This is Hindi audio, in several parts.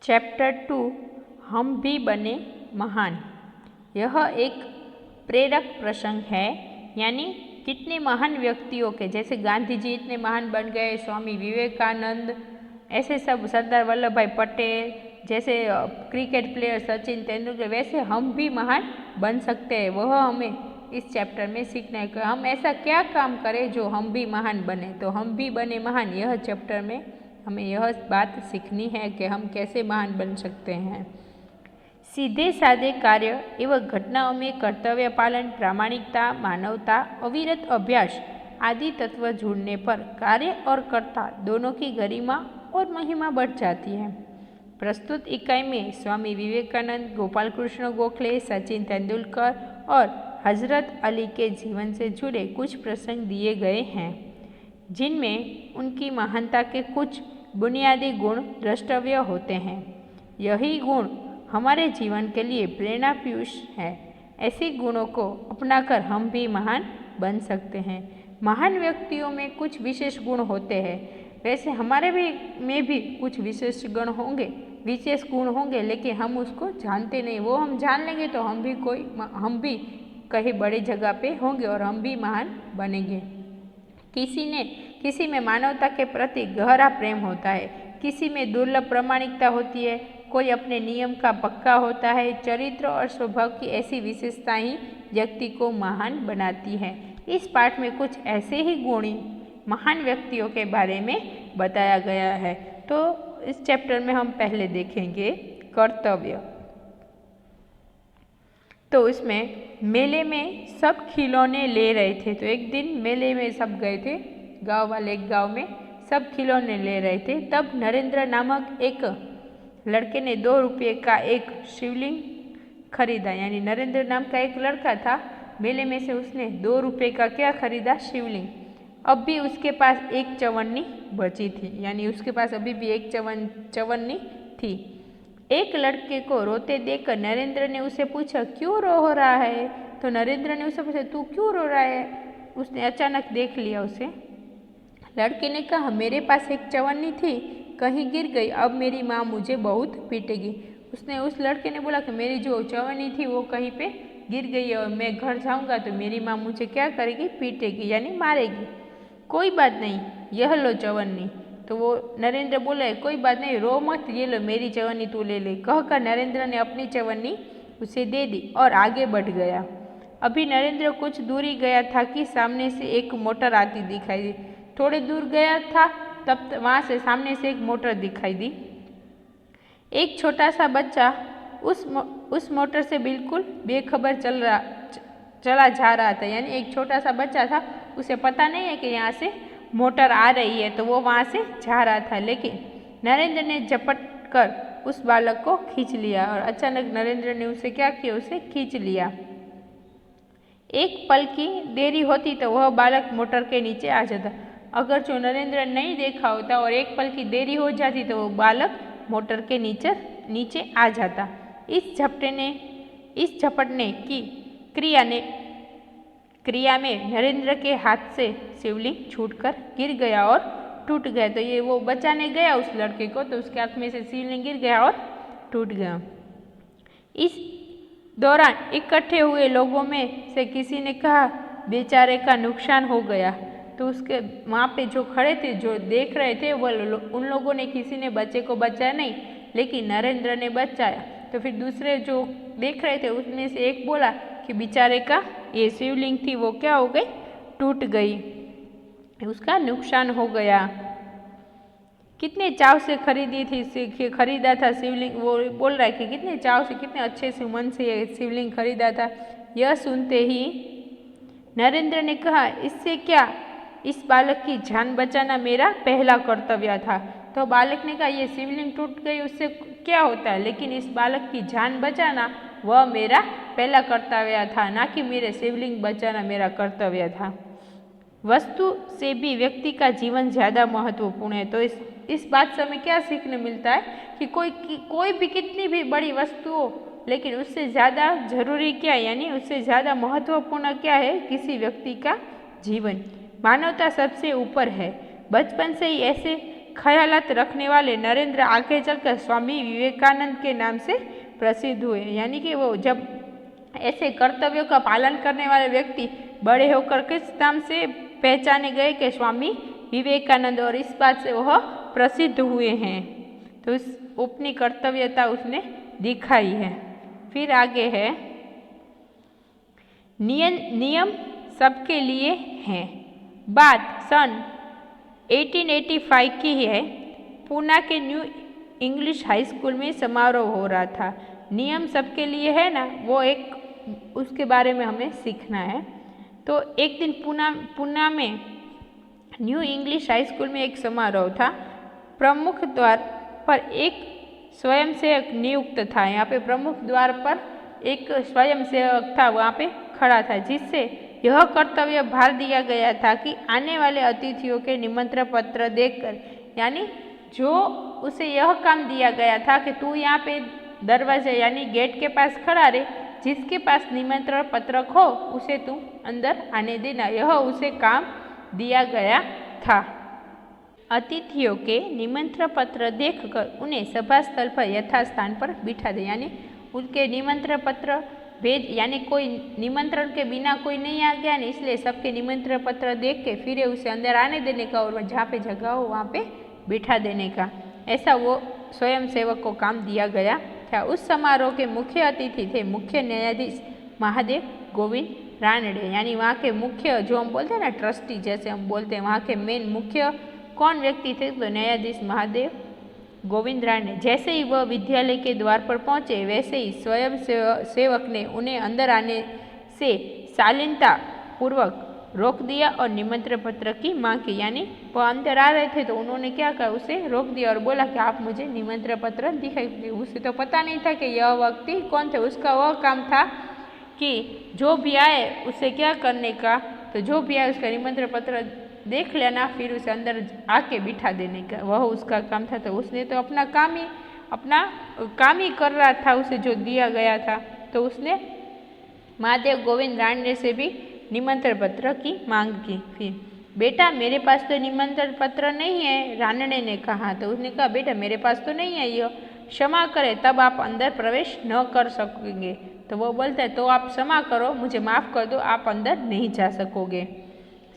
चैप्टर 2 हम भी बने महान। यह एक प्रेरक प्रसंग है, यानी कितने महान व्यक्तियों के, जैसे गांधी जी इतने महान बन गए, स्वामी विवेकानंद, ऐसे सब, सरदार वल्लभ भाई पटेल जैसे क्रिकेट प्लेयर सचिन तेंदुलकर, वैसे हम भी महान बन सकते हैं। वह हमें इस चैप्टर में सीखना है कि हम ऐसा क्या काम करें जो हम भी महान बने। तो हम भी बने महान, यह चैप्टर में हमें यह बात सीखनी है कि हम कैसे महान बन सकते हैं। सीधे साधे कार्य एवं घटनाओं में कर्तव्य पालन, प्रामाणिकता, मानवता, अविरत अभ्यास आदि तत्व जुड़ने पर कार्य और कर्ता दोनों की गरिमा और महिमा बढ़ जाती है। प्रस्तुत इकाई में स्वामी विवेकानंद, गोपाल कृष्ण गोखले, सचिन तेंदुलकर और हजरत अली के जीवन से जुड़े कुछ प्रसंग दिए गए हैं, जिनमें उनकी महानता के कुछ बुनियादी गुण द्रष्टव्य होते हैं। यही गुण हमारे जीवन के लिए प्रेरणा पीयूष है। ऐसे गुणों को अपनाकर हम भी महान बन सकते हैं। महान व्यक्तियों में कुछ विशेष गुण होते हैं, वैसे हमारे में भी कुछ विशेष गुण होंगे, लेकिन हम उसको जानते नहीं। वो हम जान लेंगे तो हम भी कहीं बड़ी जगह पे होंगे और हम भी महान बनेंगे। किसी में मानवता के प्रति गहरा प्रेम होता है, किसी में दुर्लभ प्रामाणिकता होती है, कोई अपने नियम का पक्का होता है। चरित्र और स्वभाव की ऐसी विशेषता ही व्यक्ति को महान बनाती है। इस पाठ में कुछ ऐसे ही गुणी महान व्यक्तियों के बारे में बताया गया है। तो इस चैप्टर में हम पहले देखेंगे कर्तव्य। तो इसमें मेले में सब खिलौने ले रहे थे। तो एक दिन मेले में सब गए थे, गांव वाले एक गांव में सब खिलौने ले रहे थे। तब नरेंद्र नामक एक लड़के ने 2 रुपये का एक शिवलिंग खरीदा। यानी नरेंद्र नाम का एक लड़का था, मेले में से उसने 2 रुपये का क्या खरीदा? शिवलिंग। अब भी उसके पास एक चवन्नी बची थी, यानी उसके पास अभी भी एक चवन्नी थी। एक लड़के को रोते देखकर नरेंद्र ने उसे पूछा, क्यों रो रहा है? तो नरेंद्र ने उसे पूछा, तू क्यों रो रहा है? उसने अचानक देख लिया उसे। लड़के ने कहा, मेरे पास एक चवन्नी थी, कहीं गिर गई, अब मेरी माँ मुझे बहुत पीटेगी। उस लड़के ने बोला कि मेरी जो चवन्नी थी वो कहीं पे गिर गई और मैं घर जाऊंगा तो मेरी माँ मुझे क्या करेगी? पीटेगी, यानी मारेगी। कोई बात नहीं, यह लो चवन्नी। तो वो नरेंद्र बोले, कोई बात नहीं, रो मत, ये लो मेरी चवन्नी तू ले ले। कहकर नरेंद्र ने अपनी चवन्नी उसे दे दी और आगे बढ़ गया। अभी नरेंद्र कुछ दूरी गया था कि सामने से एक मोटर आती दिखाई दी। थोड़े दूर गया था तब वहाँ से सामने से एक मोटर दिखाई दी। एक छोटा सा बच्चा उस मोटर से बिल्कुल बेखबर चला जा रहा था। यानी एक छोटा सा बच्चा था, उसे पता नहीं है कि यहाँ से मोटर आ रही है, तो वो वहाँ से जा रहा था। लेकिन नरेंद्र ने झपट कर उस बालक को खींच लिया और अचानक नरेंद्र ने उसे क्या किया? उसे खींच लिया। एक पल की देरी होती तो वह बालक मोटर के नीचे आ जाता। अगर जो नरेंद्र नहीं देखा होता और एक पल की देरी हो जाती तो वो बालक मोटर के नीचे आ जाता। इस झपटने की क्रिया में नरेंद्र के हाथ से शिवलिंग छूटकर गिर गया और टूट गया। तो ये वो बचाने गया उस लड़के को, तो उसके हाथ में से शिवलिंग गिर गया और टूट गया। इस दौरान इकट्ठे हुए लोगों में से किसी ने कहा, बेचारे का नुकसान हो गया। तो उसके वहाँ पे जो खड़े थे, जो देख रहे थे, वो उन लोगों ने, किसी ने बच्चे को बचाया नहीं, लेकिन नरेंद्र ने बचाया। तो फिर दूसरे जो देख रहे थे उसमें से एक बोला कि बेचारे का ये शिवलिंग थी वो क्या हो गई? टूट गई, उसका नुकसान हो गया। कितने चाव से खरीदा था शिवलिंग। वो बोल रहा है कि कितने चाव से, कितने अच्छे से मन से ये शिवलिंग खरीदा था। यह सुनते ही नरेंद्र ने कहा, इससे क्या, इस बालक की जान बचाना मेरा पहला कर्तव्य था। तो बालक ने कहा, ये शिवलिंग टूट गई उससे क्या होता है, लेकिन इस बालक की जान बचाना वह मेरा पहला कर्तव्य था, ना कि मेरे शिवलिंग बचाना मेरा कर्तव्य था। वस्तु से भी व्यक्ति का जीवन ज़्यादा महत्वपूर्ण है। तो इस बात से हमें क्या सीखने मिलता है कि कोई भी कितनी भी बड़ी वस्तु हो, लेकिन उससे ज़्यादा जरूरी क्या है, यानी उससे ज़्यादा महत्वपूर्ण क्या है? किसी व्यक्ति का जीवन। मानवता सबसे ऊपर है। बचपन से ही ऐसे ख्यालात रखने वाले नरेंद्र आगे चलकर स्वामी विवेकानंद के नाम से प्रसिद्ध हुए। यानी कि वो जब ऐसे कर्तव्यों का पालन करने वाले व्यक्ति बड़े होकर किस नाम से पहचाने गए कि स्वामी विवेकानंद, और इस बात से वह प्रसिद्ध हुए हैं। तो इस अपनी कर्तव्यता उसने दिखाई है। फिर आगे है नियम सबके लिए हैं। बात सन 1885 की है। पूना के न्यू इंग्लिश हाई स्कूल में समारोह हो रहा था। नियम सबके लिए है ना, वो एक उसके बारे में हमें सीखना है। तो एक दिन पूना में न्यू इंग्लिश हाई स्कूल में एक समारोह था। प्रमुख द्वार पर एक स्वयंसेवक नियुक्त था। यहाँ पे प्रमुख द्वार पर एक स्वयंसेवक था, वहाँ पे खड़ा था, जिससे यह कर्तव्य भार दिया गया था कि आने वाले अतिथियों के निमंत्रण पत्र देखकर, यानी जो उसे यह काम दिया गया था कि तू यहाँ पे दरवाजे यानी गेट के पास खड़ा रहे, जिसके पास निमंत्रण पत्रक हो उसे तू अंदर आने देना, यह उसे काम दिया गया था। अतिथियों के निमंत्रण पत्र देखकर उन्हें सभा स्थल पर यथास्थान पर बिठा दे। यानी उनके निमंत्रण पत्र भेज, यानी कोई निमंत्रण के बिना कोई नहीं आ गया, नहीं, इसलिए सबके निमंत्रण पत्र देख के फिर उसे अंदर आने देने का और जहाँ पे जगह हो वहाँ पे बिठा देने का, ऐसा वो स्वयंसेवक को काम दिया गया था। उस समारोह के मुख्य अतिथि थे मुख्य न्यायाधीश महादेव गोविंद रानड़े। यानी वहाँ के मुख्य, जो हम बोलते हैं ना ट्रस्टी जैसे हम बोलते हैं, वहाँ के मेन मुख्य कौन व्यक्ति थे? तो न्यायाधीश महादेव गोविंद रानड़े। जैसे ही वह विद्यालय के द्वार पर पहुँचे, वैसे ही स्वयं सेवक ने उन्हें अंदर आने से शालीनता पूर्वक रोक दिया और निमंत्रण पत्र की मांग की। यानी वह अंदर आ रहे थे तो उन्होंने क्या कहा, उसे रोक दिया और बोला कि आप मुझे निमंत्रण पत्र दिखाइए। उसे तो पता नहीं था कि यह व्यक्ति कौन थे। उसका वह काम था कि जो भी आए उसे क्या करने का, तो जो भी आए उसका निमंत्रण पत्र देख लेना, फिर उसे अंदर आके बिठा देने का, वह उसका काम था। तो उसने तो अपना काम ही कर रहा था, उसे जो दिया गया था। तो उसने महादेव गोविंद रानड़े से भी निमंत्रण पत्र की मांग की। फिर बेटा मेरे पास तो निमंत्रण पत्र नहीं है, रानड़े ने कहा। तो उसने कहा बेटा मेरे पास तो नहीं है, यह क्षमा करें तब आप अंदर प्रवेश न कर सकेंगे। तो वो बोलता है तो आप क्षमा करो, मुझे माफ़ कर दो, आप अंदर नहीं जा सकोगे।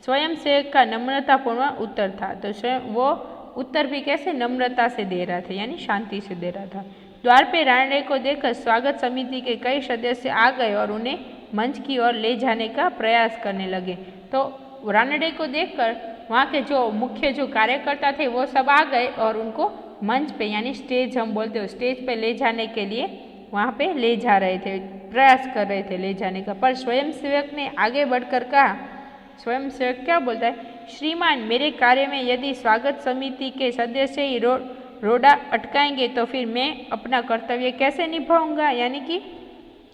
स्वयं सेवक का नम्रतापूर्ण उत्तर था। तो स्वयं वो उत्तर भी कैसे नम्रता से दे रहा था, यानी शांति से दे रहा था। द्वार पे रानड़े को देखकर स्वागत समिति के कई सदस्य आ गए और उन्हें मंच की ओर ले जाने का प्रयास करने लगे। तो रानड़े को देखकर वहाँ के जो मुख्य जो कार्यकर्ता थे वो सब आ गए और उनको मंच पे, यानी स्टेज हम बोलते हो, स्टेज पे ले जाने के लिए वहाँ पे ले जा रहे थे, प्रयास कर रहे थे ले जाने का। पर स्वयंसेवक ने आगे बढ़कर कहा, स्वयंसेवक क्या बोलता है, श्रीमान मेरे कार्य में यदि स्वागत समिति के सदस्य ही रोड़ा अटकाएंगे तो फिर मैं अपना कर्तव्य कैसे निभाऊंगा। यानी कि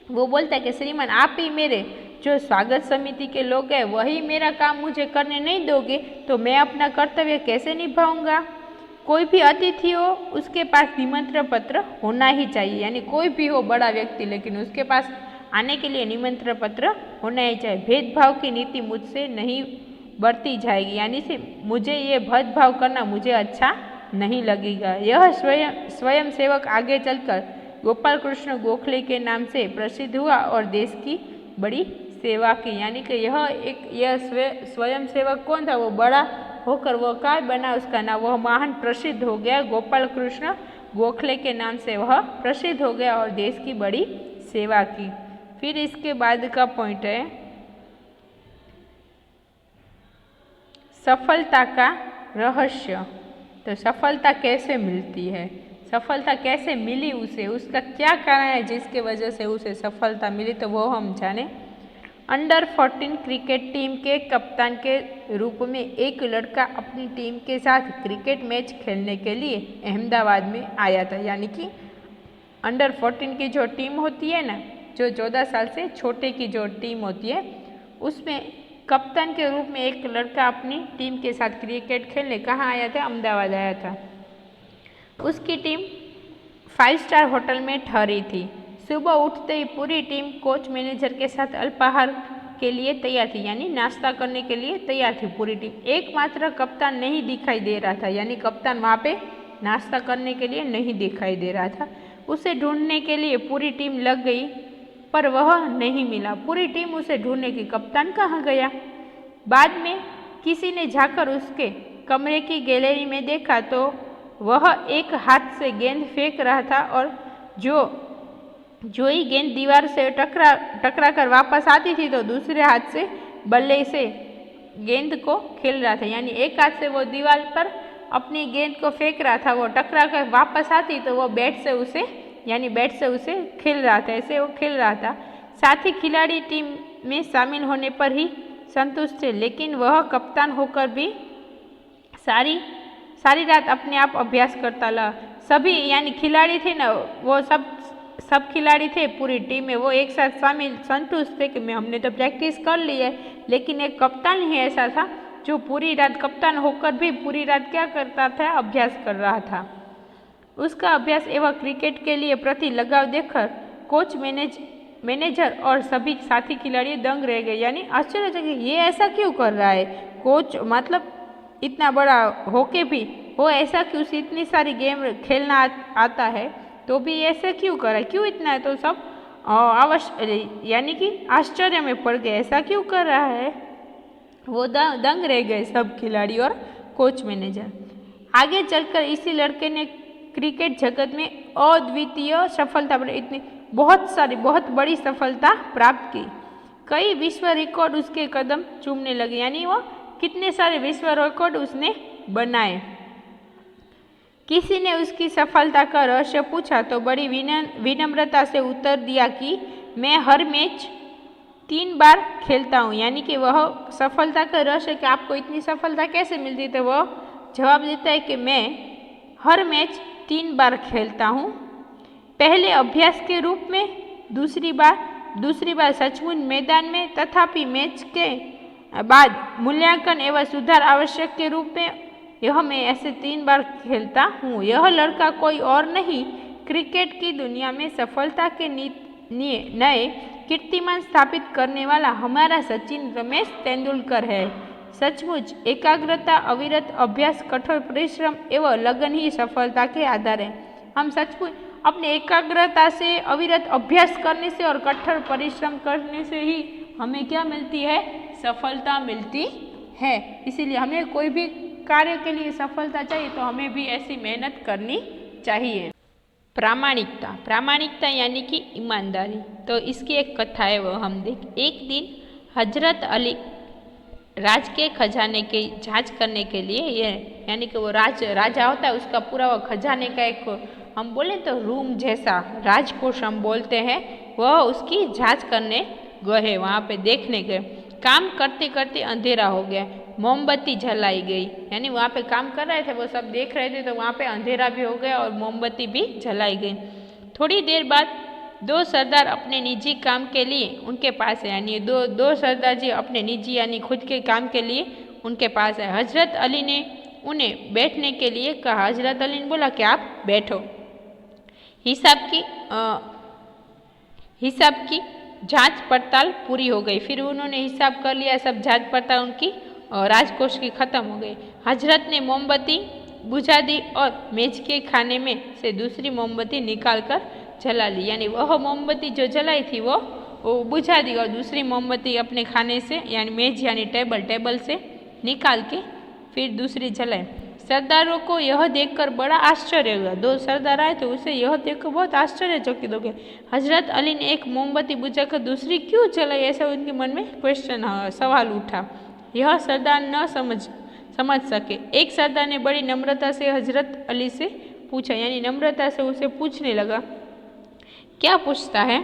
वो बोलता है कि श्रीमान आप ही मेरे जो स्वागत समिति के लोग हैं वही मेरा काम मुझे करने नहीं दोगे तो मैं अपना कर्तव्य कैसे निभाऊंगा। कोई भी अतिथि हो उसके पास निमंत्रण पत्र होना ही चाहिए, यानी कोई भी हो बड़ा व्यक्ति, लेकिन उसके पास आने के लिए निमंत्रण पत्र होना ही चाहिए। भेदभाव की नीति मुझसे नहीं बरती जाएगी, यानी से मुझे ये भेदभाव करना मुझे अच्छा नहीं लगेगा। यह स्वयं सेवक आगे चलकर गोपाल कृष्ण गोखले के नाम से प्रसिद्ध हुआ और देश की बड़ी सेवा की। यानी कि यह स्वयं सेवक कौन था, वो बड़ा होकर वो काय बना, उसका नाम वह महान प्रसिद्ध हो गया, गोपाल कृष्ण गोखले के नाम से वह प्रसिद्ध हो गया और देश की बड़ी सेवा की। फिर इसके बाद का पॉइंट है सफलता का रहस्य। तो सफलता कैसे मिलती है, सफलता कैसे मिली उसे, उसका क्या कारण है जिसके वजह से उसे सफलता मिली, तो वो हम जाने। अंडर 14 क्रिकेट टीम के कप्तान के रूप में एक लड़का अपनी टीम के साथ क्रिकेट मैच खेलने के लिए अहमदाबाद में आया था। यानी कि अंडर 14 की जो टीम होती है ना, जो 14 साल से छोटे की जो टीम होती है, उसमें कप्तान के रूप में एक लड़का अपनी टीम के साथ क्रिकेट खेलने कहाँ आया था, अहमदाबाद आया था। उसकी टीम 5 स्टार होटल में ठहरी थी। सुबह उठते ही पूरी टीम कोच मैनेजर के साथ अल्पाहार के लिए तैयार थी, यानी नाश्ता करने के लिए तैयार थी पूरी टीम। एकमात्र कप्तान नहीं दिखाई दे रहा था, यानी कप्तान वहाँ पे नाश्ता करने के लिए नहीं दिखाई दे रहा था। उसे ढूंढने के लिए पूरी टीम लग गई, पर वह नहीं मिला। पूरी टीम उसे ढूंढने की, कप्तान कहाँ गया। बाद में किसी ने जाकर उसके कमरे की गैलरी में देखा तो वह एक हाथ से गेंद फेंक रहा था और जो ही गेंद दीवार से टकरा कर वापस आती थी तो दूसरे हाथ से बल्ले से गेंद को खेल रहा था। यानी एक हाथ से वो दीवार पर अपनी गेंद को फेंक रहा था, वो टकरा कर वापस आती तो वो बैट से उसे खेल रहा था। ऐसे वो खेल रहा था। साथी खिलाड़ी टीम में शामिल होने पर ही संतुष्ट थे, लेकिन वह कप्तान होकर भी सारी रात अपने आप अभ्यास करता रहा। सभी यानी खिलाड़ी थे ना, वो सब खिलाड़ी थे पूरी टीम में, वो एक साथ शामिल संतुष्ट थे कि हमने तो प्रैक्टिस कर ली है। लेकिन एक कप्तान ही ऐसा था जो पूरी रात, कप्तान होकर भी पूरी रात क्या करता था, अभ्यास कर रहा था। उसका अभ्यास एवं क्रिकेट के लिए प्रति लगाव देखकर कोच, मैनेजर और सभी साथी खिलाड़ी दंग रह गए। यानी आश्चर्यचकित, ये ऐसा क्यों कर रहा है कोच, मतलब इतना बड़ा होके भी वो ऐसा क्यों, उसे इतनी सारी गेम खेलना आता है तो भी ऐसे क्यों कर रहा है, क्यों इतना है। तो सब यानी कि आश्चर्य में पड़ गए, ऐसा क्यों कर रहा है। वो दंग रह गए सब खिलाड़ी और कोच, मैनेजर। आगे चलकर इसी लड़के ने क्रिकेट जगत में अद्वितीय सफलता, इतनी बहुत बड़ी सफलता प्राप्त की। कई विश्व रिकॉर्ड उसके कदम चूमने लगे, यानी वो कितने सारे विश्व रिकॉर्ड उसने बनाए। किसी ने उसकी सफलता का रहस्य पूछा तो बड़ी विनम्रता से उत्तर दिया कि मैं हर मैच 3 बार खेलता हूँ। यानी कि वह सफलता का रहस्य कि आपको इतनी सफलता कैसे मिलती, तो वह जवाब देता है कि मैं हर मैच 3 बार खेलता हूँ। पहले अभ्यास के रूप में, दूसरी बार सचमुच मैदान में, तथापि मैच के बाद मूल्यांकन एवं सुधार आवश्यक के रूप में यह मैं ऐसे 3 बार खेलता हूँ। यह लड़का कोई और नहीं, क्रिकेट की दुनिया में सफलता के नए कीर्तिमान स्थापित करने वाला हमारा सचिन रमेश तेंदुलकर है। सचमुच एकाग्रता, अविरत अभ्यास, कठोर परिश्रम एवं लगन ही सफलता के आधार है। हम सचमुच अपने एकाग्रता से, अविरत अभ्यास करने से और कठोर परिश्रम करने से ही हमें क्या मिलती है, सफलता मिलती है। इसीलिए हमें कोई भी कार्य के लिए सफलता चाहिए तो हमें भी ऐसी मेहनत करनी चाहिए। प्रामाणिकता यानी कि ईमानदारी। तो इसकी एक कथा है, वो हम देख। एक दिन हजरत अली राज के खजाने की जांच करने के लिए, ये यानी कि वो राजा होता है, उसका पूरा वो खजाने का एक, हम बोले तो रूम जैसा, राजकोष हम बोलते हैं, वह उसकी जांच करने गए, वहाँ पे देखने गए। काम करते करते अंधेरा हो गया, मोमबत्ती जलाई गई, यानी वहाँ पे काम कर रहे थे, वो सब देख रहे थे, तो वहाँ पे अंधेरा भी हो गया और मोमबत्ती भी जलाई गई। थोड़ी देर बाद 2 सरदार अपने निजी काम के लिए उनके पास है, यानी दो सरदार जी अपने निजी यानी खुद के काम के लिए उनके पास है। हजरत अली ने उन्हें बैठने के लिए कहा। हजरत अली ने बोला कि आप बैठो। हिसाब की जांच पड़ताल पूरी हो गई। फिर उन्होंने हिसाब कर लिया, सब जांच पड़ताल उनकी राजकोष की खत्म हो गई। हजरत ने मोमबत्ती बुझा दी और मेज के खाने में से दूसरी मोमबत्ती निकाल कर जला ली, यानी वह मोमबत्ती जो जलाई थी वो बुझा दी और दूसरी मोमबत्ती अपने खाने से यानी मेज यानी टेबल से निकाल के फिर दूसरी जलाई। सरदारों को यह देखकर बड़ा आश्चर्य हुआ। 2 सरदार आए तो उसे यह देखकर बहुत आश्चर्यचकित हो गए। हजरत अली ने एक मोमबत्ती बुझाकर दूसरी क्यों जलाई, ऐसा उनके मन में सवाल उठा। यह सरदार न समझ सके। एक सरदार ने बड़ी नम्रता से हजरत अली से पूछा, यानी नम्रता से उसे पूछने लगा। क्या पूछता है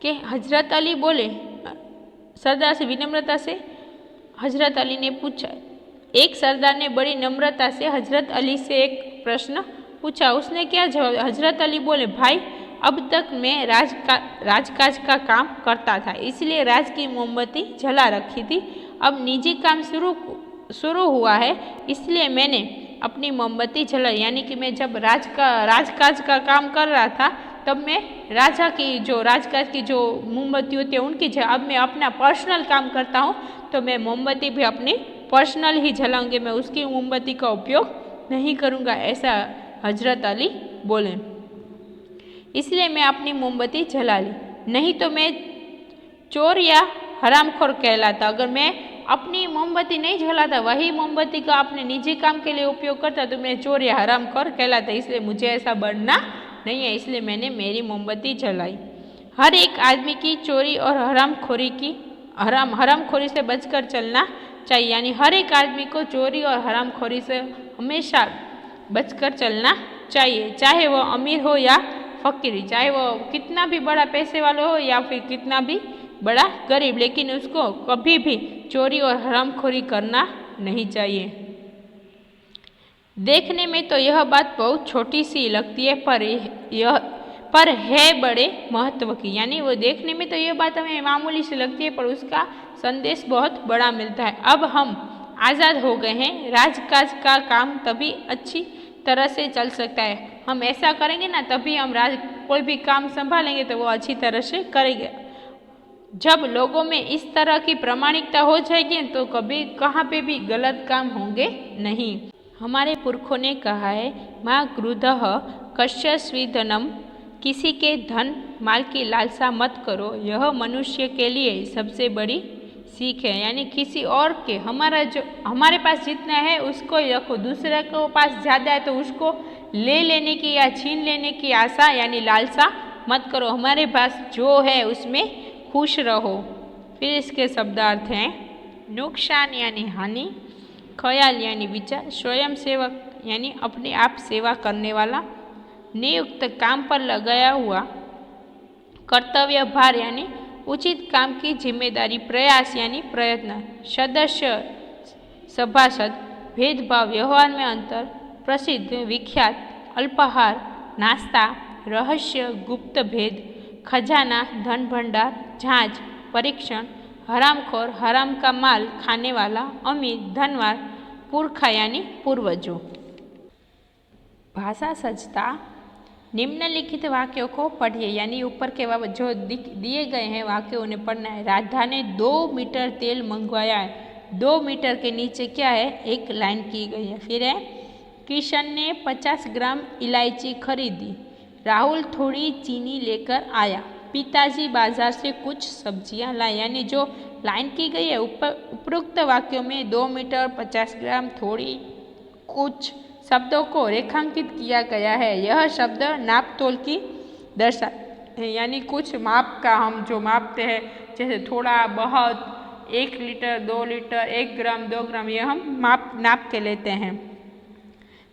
कि हजरत अली बोले, सरदार से विनम्रता से हजरत अली ने पूछा। एक सरदार ने बड़ी नम्रता से हजरत अली से एक प्रश्न पूछा। उसने क्या जवाब? हजरत अली बोले, भाई अब तक मैं राजकाज का काम करता था, इसलिए राज की मोमबत्ती जला रखी थी। अब निजी काम शुरू हुआ है, इसलिए मैंने अपनी मोमबत्ती जलाई। यानी कि मैं जब राजकाज का काम कर रहा था तब मैं राजा की जो राजकाज की जो मोमबत्ती होती है उनकी जगह अब मैं अपना पर्सनल काम करता हूँ, तो मैं मोमबत्ती भी अपनी पर्सनल ही जलाऊंगी, मैं उसकी मोमबत्ती का उपयोग नहीं करूँगा, ऐसा हजरत अली बोले। इसलिए मैं अपनी मोमबत्ती जला ली, नहीं तो मैं चोर या हरामखोर कहलाता। अगर मैं अपनी मोमबत्ती नहीं जलाता, वही मोमबत्ती का अपने निजी काम के लिए उपयोग करता, तो मैं चोर या हरामखोर कहलाता। इसलिए मुझे ऐसा बनना नहीं है, इसलिए मैंने मेरी मोमबत्ती जलाई। हर एक आदमी की चोरी और हरामखोरी से बचकर चलना चाहिए, यानी हर एक आदमी को चोरी और हरामखोरी से हमेशा बचकर चलना चाहिए, चाहे वो अमीर हो या फकीर, चाहे वो कितना भी बड़ा पैसे वाला हो या फिर कितना भी बड़ा गरीब, लेकिन उसको कभी भी चोरी और हरामखोरी करना नहीं चाहिए। देखने में तो यह बात बहुत छोटी सी लगती है, पर है बड़े महत्व की, यानी वो देखने में तो यह बात हमें मामूली सी लगती है, पर उसका संदेश बहुत बड़ा मिलता है। अब हम आज़ाद हो गए हैं, राजकाज का काम तभी अच्छी तरह से चल सकता है। हम ऐसा करेंगे ना, तभी हम कोई भी काम संभालेंगे तो वो अच्छी तरह से करेंगे। जब लोगों में इस तरह की प्रामाणिकता हो जाएगी तो कभी कहाँ पे भी गलत काम होंगे नहीं। हमारे पुरखों ने कहा है, माँ क्रुद्धः कस्य स्विधनम, किसी के धन माल की लालसा मत करो, यह मनुष्य के लिए सबसे बड़ी सीख है। यानी किसी और के, हमारे पास जितना है उसको ही रखो, दूसरे को पास ज़्यादा है तो उसको ले लेने की या छीन लेने की आशा यानी लालसा मत करो, हमारे पास जो है उसमें खुश रहो। फिर इसके शब्दार्थ हैं, नुकसान यानी हानि, ख्याल यानी विचार, स्वयं सेवक यानी अपने आप सेवा करने वाला, नियुक्त काम पर लगाया हुआ, कर्तव्य भार यानी उचित काम की जिम्मेदारी, प्रयास यानी प्रयत्न, सदस्य सभासद, भेदभाव व्यवहार में अंतर, प्रसिद्ध विख्यात, अल्पाहार नाश्ता, रहस्य गुप्त भेद, खजाना धन भंडार, जांच परीक्षण, हरामखोर हराम का माल खाने वाला, अमीर धनवान, पुरखा यानी पूर्वजों। भाषा सजता, निम्नलिखित वाक्यों को पढ़िए, यानी ऊपर के जो दिए गए हैं वाक्यों उन्हें पढ़ना है। राधा ने 2 मीटर तेल मंगवाया है, 2 मीटर के नीचे क्या है, एक लाइन की गई है। फिर है, किशन ने 50 ग्राम इलायची खरीदी, राहुल थोड़ी चीनी लेकर आया, पिताजी बाजार से कुछ सब्जियां लाए। यानी जो लाइन की गई है उपरोक्त वाक्यों में 2 मीटर 50 ग्राम थोड़ी कुछ शब्दों को रेखांकित किया गया है। यह शब्द नाप तोल की दर्शा है, यानी कुछ माप का हम जो मापते हैं, जैसे थोड़ा बहुत, 1 लीटर 2 लीटर 1 ग्राम 2 ग्राम, ये हम नाप के लेते हैं।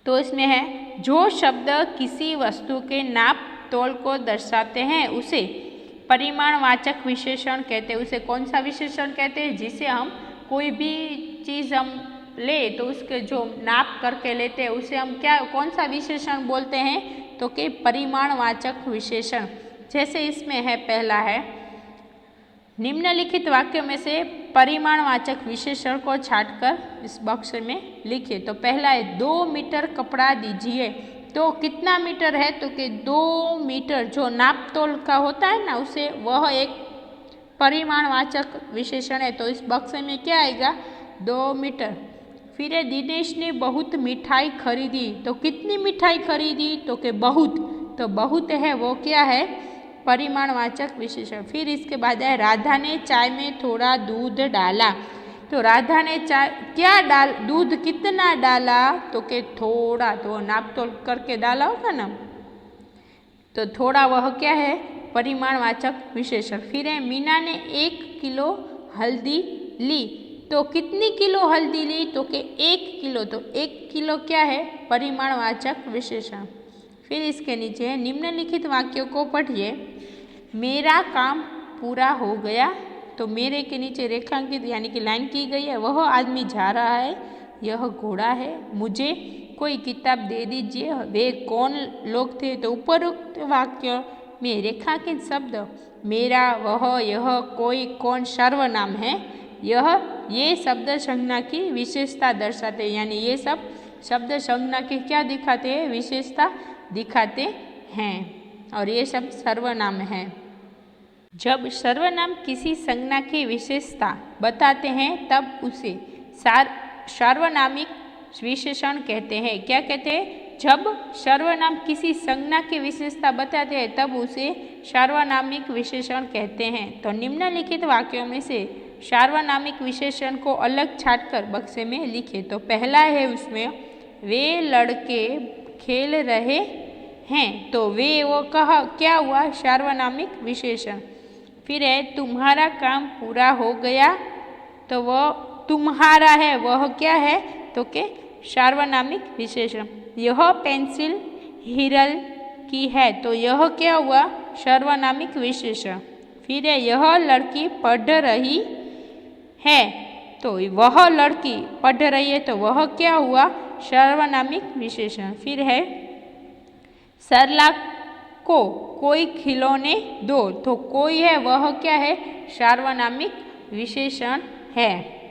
तो इसमें है, जो शब्द किसी वस्तु के नाप तोल को दर्शाते हैं उसे परिमाणवाचक विशेषण कहते हैं। उसे कौन सा विशेषण कहते हैं, जिसे हम कोई भी चीज़ हम ले तो उसके जो नाप करके लेते हैं उसे हम कौन सा विशेषण बोलते हैं, तो कि परिमाणवाचक विशेषण। जैसे इसमें है, पहला है, निम्नलिखित वाक्यों में से परिमाणवाचक विशेषण को छांटकर इस बॉक्स में लिखिए। तो पहला है, 2 मीटर कपड़ा दीजिए। तो कितना मीटर है, तो कि 2 मीटर जो नाप तोल का होता है ना, उसे वह एक परिमाणवाचक विशेषण है। तो इस बॉक्स में क्या आएगा, 2 मीटर। फिर है, दिनेश ने बहुत मिठाई खरीदी। तो कितनी मिठाई खरीदी, तो कि बहुत। तो बहुत है वो क्या है, परिमाणवाचक विशेषण। फिर इसके बाद है, राधा ने चाय में थोड़ा दूध डाला। तो राधा ने दूध कितना डाला, तो कि थोड़ा। तो नाप तोल करके डाला होगा ना, तो थोड़ा वह क्या है, परिमाणवाचक विशेषण। फिर है, मीना ने 1 किलो हल्दी ली। तो कितनी किलो हल्दी ली, तो कि 1 किलो। तो 1 किलो क्या है, परिमाणवाचक विशेषण। फिर इसके नीचे है, निम्नलिखित वाक्यों को पढ़िए। मेरा काम पूरा हो गया। तो मेरे के नीचे रेखांकित यानी कि लाइन की गई है, वह आदमी जा रहा है, यह घोड़ा है, मुझे कोई किताब दे दीजिए, वे कौन लोग थे। तो उपरोक्त वाक्य में रेखांकित शब्द मेरा, वह, यह, कोई, कौन सर्वनाम है। ये शब्द संज्ञा की विशेषता दर्शाते हैं, यानी ये सब शब्द संज्ञा की क्या दिखाते हैं, विशेषता दिखाते हैं। और ये शब्द सर्वनाम है। जब सर्वनाम किसी संज्ञा की विशेषता बताते हैं तब उसे सार्वनामिक विशेषण कहते हैं। क्या कहते हैं? जब सर्वनाम किसी संज्ञा की विशेषता बताते हैं तब उसे सार्वनामिक विशेषण कहते हैं। तो निम्नलिखित वाक्यों में से सार्वनामिक विशेषण को अलग छांटकर बक्से में लिखे। तो पहला है उसमें, वे लड़के खेल रहे हैं। तो वे वो क्या हुआ? सार्वनामिक विशेषण। फिर है, तुम्हारा काम पूरा हो गया। तो वह तुम्हारा है, वह क्या है? तो के सार्वनामिक विशेषण। यह पेंसिल हिरल की है। तो यह क्या हुआ? सार्वनामिक विशेषण। फिर है, यह लड़की पढ़ रही है। तो वह लड़की पढ़ रही है, तो वह क्या हुआ? सार्वनामिक विशेषण। फिर है, सरला को कोई खिलौने दो। तो कोई है, वह क्या है? सार्वनामिक विशेषण है।